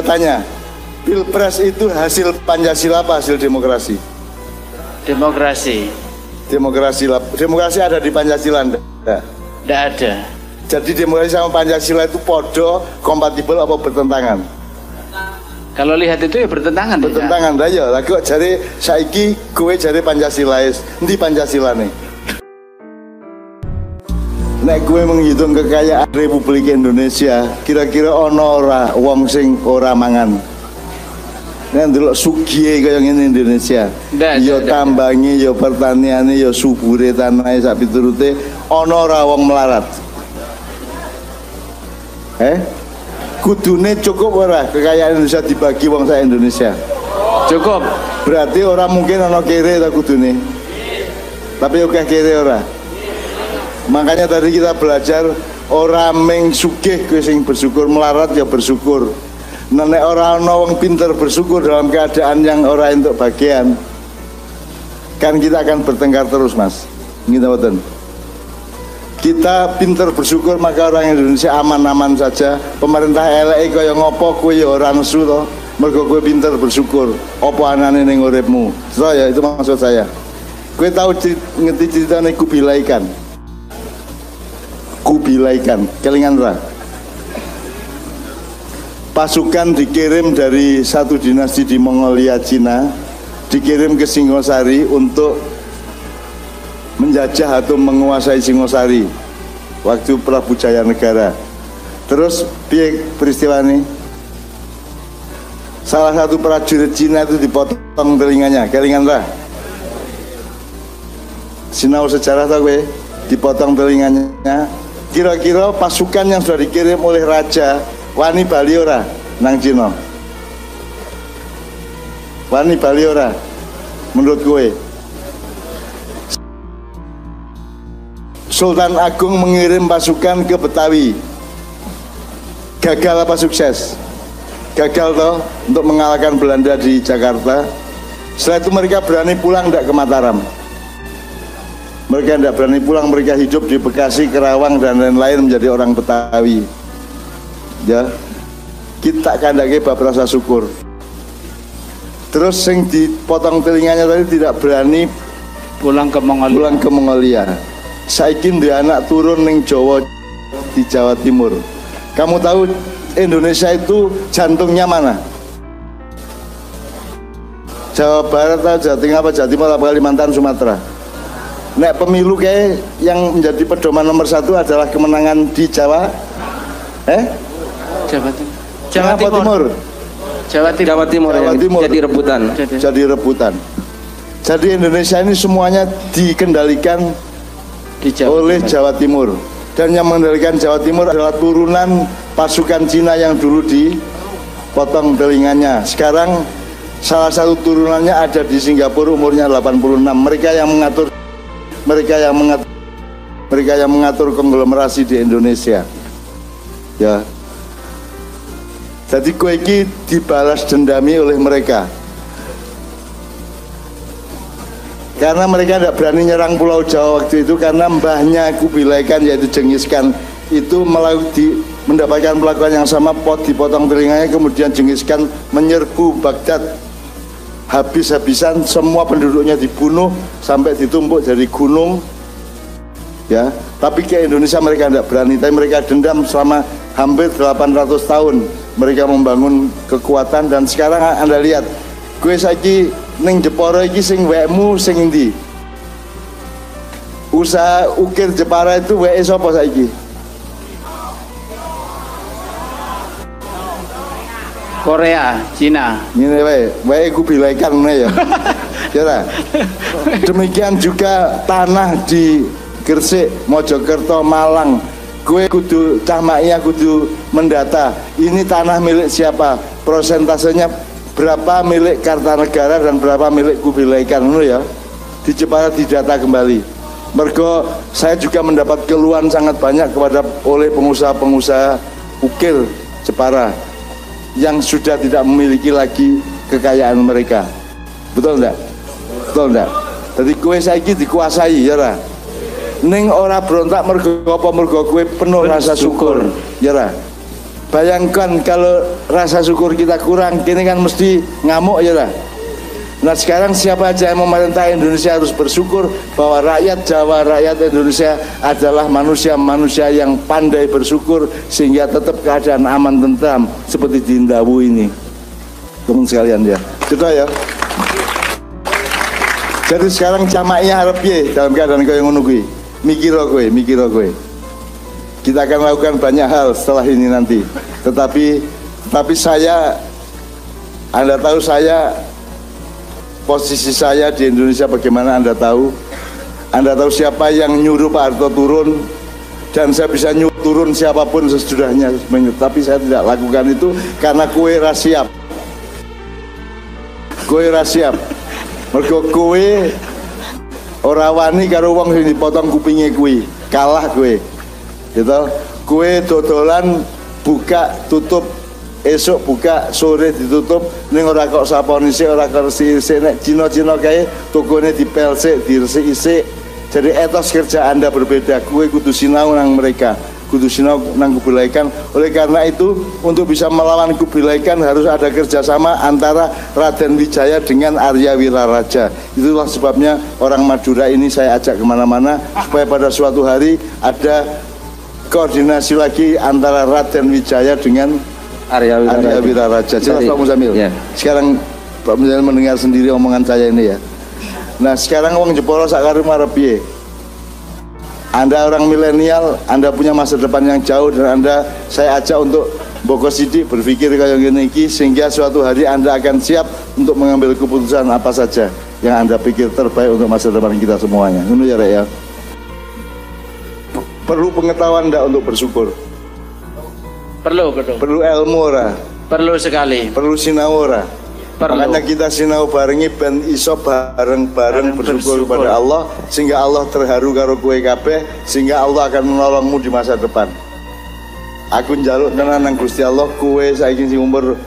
Tanya, Pilpres itu hasil Pancasila apa hasil demokrasi? Demokrasi. Demokrasi ada di Pancasila enggak? Tidak ada. Jadi demokrasi sama Pancasila itu podo, kompatibel apa bertentangan? Kalau lihat itu ya bertentangan. Bertentangan, dah ya. Lagi kok jari saiki gue jari Pancasilais, nanti Pancasila nih. Nek gue menghitung kekayaan Republik Indonesia, kira-kira ono ora wong sing ora mangan. Nek ndelok sugih kaya ngene Indonesia. Yo tambangi, yo pertaniane, yo subure tanahe sak piturute, ono ora wong melarat. Kudune cukup ora kekayaan Indonesia dibagi wong sak Indonesia? Cukup. Berarti ora mungkin ono kere ta kudune. Tapi oke kere ora. Makanya tadi kita belajar orang meng sugih kowe sing bersyukur, melarat ya bersyukur. Nek ora ana wong pinter bersyukur dalam keadaan yang ora entuk bagian, kan kita akan bertengkar terus, Mas. Ngene mboten. Kita pinter bersyukur maka orang Indonesia aman-aman saja. Pemerintah eleke kaya ngopo kowe ya ora nesu to. Mergo kowe pinter bersyukur. Apa anane ning uripmu? So ya itu maksud saya. Kowe tahu ngerti ceritane Kubilaikan? Kubilaikan, kelingan ra? Pasukan dikirim dari satu dinasti di Mongolia, Cina, dikirim ke Singosari untuk menjajah atau menguasai Singosari waktu Prabu Jayanegara. Terus piye peristiwa ini? Salah satu prajurit Cina itu dipotong telinganya, kelingan ra? Sinau sejarah tau gue, dipotong telinganya. Kira-kira pasukan yang sudah dikirim oleh Raja wani bali ora nang Cina? Wani bali ora? Menurut gue Sultan Agung mengirim pasukan ke Betawi. Gagal apa sukses? Gagal toh untuk mengalahkan Belanda di Jakarta. Setelah itu mereka berani pulang tidak ke Mataram. Mereka tidak berani pulang, mereka hidup di Bekasi, Kerawang dan lain-lain menjadi orang Betawi. Ya, kita kandake bab rasa syukur. Terus yang dipotong telinganya tadi tidak berani pulang ke Mongolia. Saiki dia anak turun ning Jawa di Jawa Timur. Kamu tahu Indonesia itu jantungnya mana? Jawa Barat atau Jawa Tengah apa Jawa Timur apa Kalimantan Sumatera? Nek pemilu kayak yang menjadi pedoman nomor 1 adalah kemenangan di Jawa Jawa Timur. Jawa Timur jadi rebutan. Jadi Indonesia ini semuanya dikendalikan oleh Jawa Timur. Dan yang mengendalikan Jawa Timur adalah turunan pasukan Cina yang dulu dipotong telinganya. Sekarang salah satu turunannya ada di Singapura, umurnya 86. Mereka yang mengatur konglomerasi di Indonesia. Ya. Jadi kue ini dibalas dendami oleh mereka. Karena mereka tidak berani nyerang Pulau Jawa waktu itu karena mbahnya Kubilaikan yaitu Genghis Khan itu mendapatkan perlakuan yang sama, dipotong telinganya, kemudian Genghis Khan menyerbu Baghdad. Habis-habisan semua penduduknya dibunuh sampai ditumpuk dari gunung. Ya, tapi ke Indonesia mereka tidak berani, tapi mereka dendam selama hampir 800 tahun. Mereka membangun kekuatan dan sekarang Anda lihat, gue saiki ning Jepara iki sing wekmu sing endi? Usaha ukir Jepara itu weke sapa saiki? Korea, Cina. Ngene wae, Kubilaikan ya. Ya, demikian juga tanah di Gresik, Mojokerto, Malang. Kue kudu cah makia kudu mendata. Ini tanah milik siapa? Prosentasenya berapa milik Kartanegara dan berapa milik Kubilaikan ya. Di Jepara didata kembali. Mergo saya juga mendapat keluhan sangat banyak oleh pengusaha-pengusaha ukir Jepara yang sudah tidak memiliki lagi kekayaan mereka. Betul enggak? Betul enggak? Jadi kue saiki dikuasai ya ra. Ning ora berontak mergo apa mergo kue penuh rasa syukur. Ya ra. Bayangkan kalau rasa syukur kita kurang, kini kan mesti ngamuk ya ra. Nah sekarang siapa aja yang memerintah Indonesia harus bersyukur bahwa rakyat Jawa, rakyat Indonesia adalah manusia-manusia yang pandai bersyukur sehingga tetap keadaan aman tentram seperti di Indawu ini. Teman sekalian ya. Sudah ya. Jadi sekarang camaknya harap ye dalam keadaan kau yang menunggu. Mikiro kowe. Kita akan lakukan banyak hal setelah ini nanti. Tetapi saya, Anda tahu saya, posisi saya di Indonesia bagaimana Anda tahu. Anda tahu siapa yang nyuruh Pak Harto turun, dan saya bisa nyuruh turun siapapun sesudahnya. Tapi saya tidak lakukan itu karena kowe ra siap. Mergo kowe ora wani karo wong sing dipotong kupinge kuwi, kalah kowe. Gitu. Kowe dodolan buka tutup, esok buka sore ditutup, ning ora kok saponi sik, ora kersi sik, nek Cina-Cina kae tokone dipel sik, diresik-isik. Jadi etos kerja Anda berbeda. Kowe kudu sinau nang mereka, kudu sinau nang Kubilaikan. Oleh karena itu untuk bisa melawan Kubilaikan harus ada kerjasama antara Raden Wijaya dengan Arya Wiraraja. Itulah sebabnya orang Madura ini saya ajak kemana-mana supaya pada suatu hari ada koordinasi lagi antara Raden Wijaya dengan Arya Wiraraja. Jelas Pak Muzamil? Ya. Sekarang Pak Muzamil mendengar sendiri omongan saya ini ya. Nah sekarang wong Jepara sakarep arep piye? Anda orang milenial, Anda punya masa depan yang jauh dan saya ajak untuk boko sidik berpikir kayak gini sehingga suatu hari Anda akan siap untuk mengambil keputusan apa saja yang Anda pikir terbaik untuk masa depan kita semuanya. Ngono ya, Rek ya. Perlu pengetahuan enggak untuk bersyukur? Perlu ilmu ora? Perlu sekali. Perlu sinau ora? Makanya kita sinau barengi ben iso bareng-bareng bersyukur kepada Allah sehingga Allah terharu karo kowe kabeh sehingga Allah akan menolongmu di masa depan. Aku njaluk tenan nang Gusti Allah kowe saiki sing umur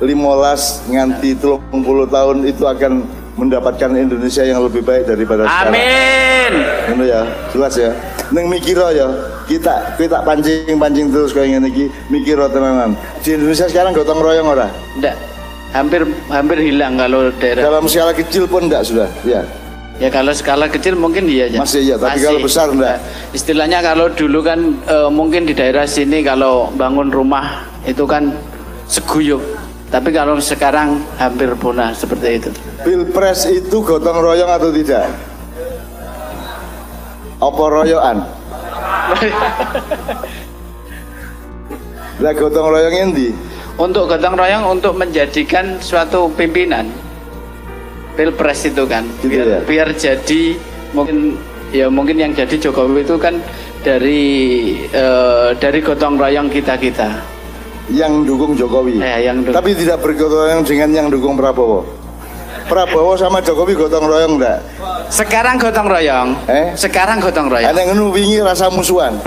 15 nganti 30 tahun itu akan mendapatkan Indonesia yang lebih baik daripada sekarang. Amin. Ngono ya, jelas ya. Ning mikiro ya, kita pancing terus kayak ngene iki, mikiro tenanan. Di Indonesia sekarang gotong royong ora? Ndak. Hampir hilang kalau daerah. Dalam skala kecil pun enggak sudah, ya. Ya kalau skala kecil mungkin iya ya. Masih iya, tapi kalau besar enggak. Istilahnya kalau dulu kan mungkin di daerah sini kalau bangun rumah itu kan seguyuk. Tapi kalau sekarang hampir punah seperti itu. Pilpres itu gotong royong atau tidak? Apa royokan? Lah gotong royong endi? Untuk gotong royong untuk menjadikan suatu pimpinan Pilpres itu kan gitu biar jadi mungkin yang jadi Jokowi itu kan dari gotong royong kita yang dukung Jokowi tapi tidak bergotong royong dengan yang dukung Prabowo sama Jokowi gotong royong enggak? Sekarang gotong royong sekarang gotong royong ada yang wingi rasa musuhan.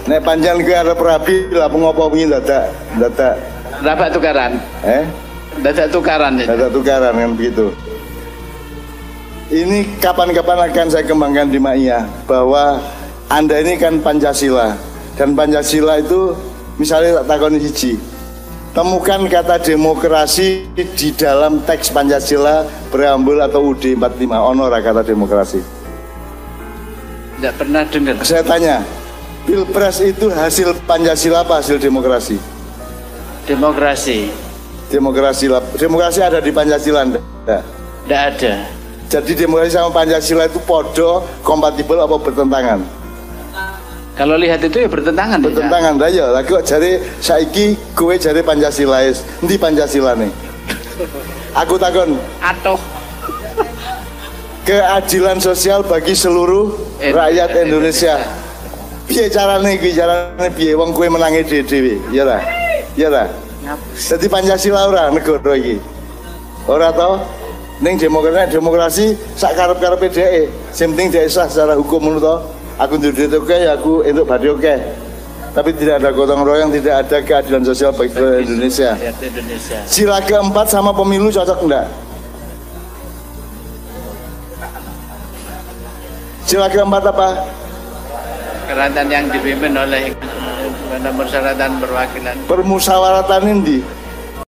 Nek panjang ke arep rabi lah pengopo wingi dadak tukaran. Dadak tukaran kan begitu. Ini kapan-kapan akan saya kembangkan di Maia bahwa Anda ini kan Pancasila dan Pancasila itu misalnya tak takoni siji. Temukan kata demokrasi di dalam teks Pancasila preambul atau UUD 45. Ono ra kata demokrasi? Tidak pernah dengar. Saya tanya, Pilpres itu hasil Pancasila apa hasil demokrasi? Demokrasi. Demokrasi ada di Pancasila enggak? Enggak ada. Jadi demokrasi sama Pancasila itu podo, kompatibel apa bertentangan? Kalau lihat itu ya bertentangan. Bertentangan dah ya. Lagi kok jari saiki kowe jari Pancasilais. Endi Pancasila nih? Aku takon. Atuh. keadilan sosial bagi seluruh rakyat Indonesia. Piye carane iki? Carane piye wong kowe menangi dhewe-dhewe, ya ta? Ya ta? Dadi Pancasila ora negara iki. Ora to? Ning demokrasi sak karep-karepe dheke. Sing penting dhek sah secara hukum ngono to. Aku duwe duit oke ya aku entuk badhe oke. Tapi tidak ada gotong royong, tidak ada keadilan sosial bagi Indonesia. Sila keempat sama pemilu cocok enggak? Sila keempat apa? Persyaratan yang dipimpin oleh persyaratan perwakilan. Permusyawaratan ini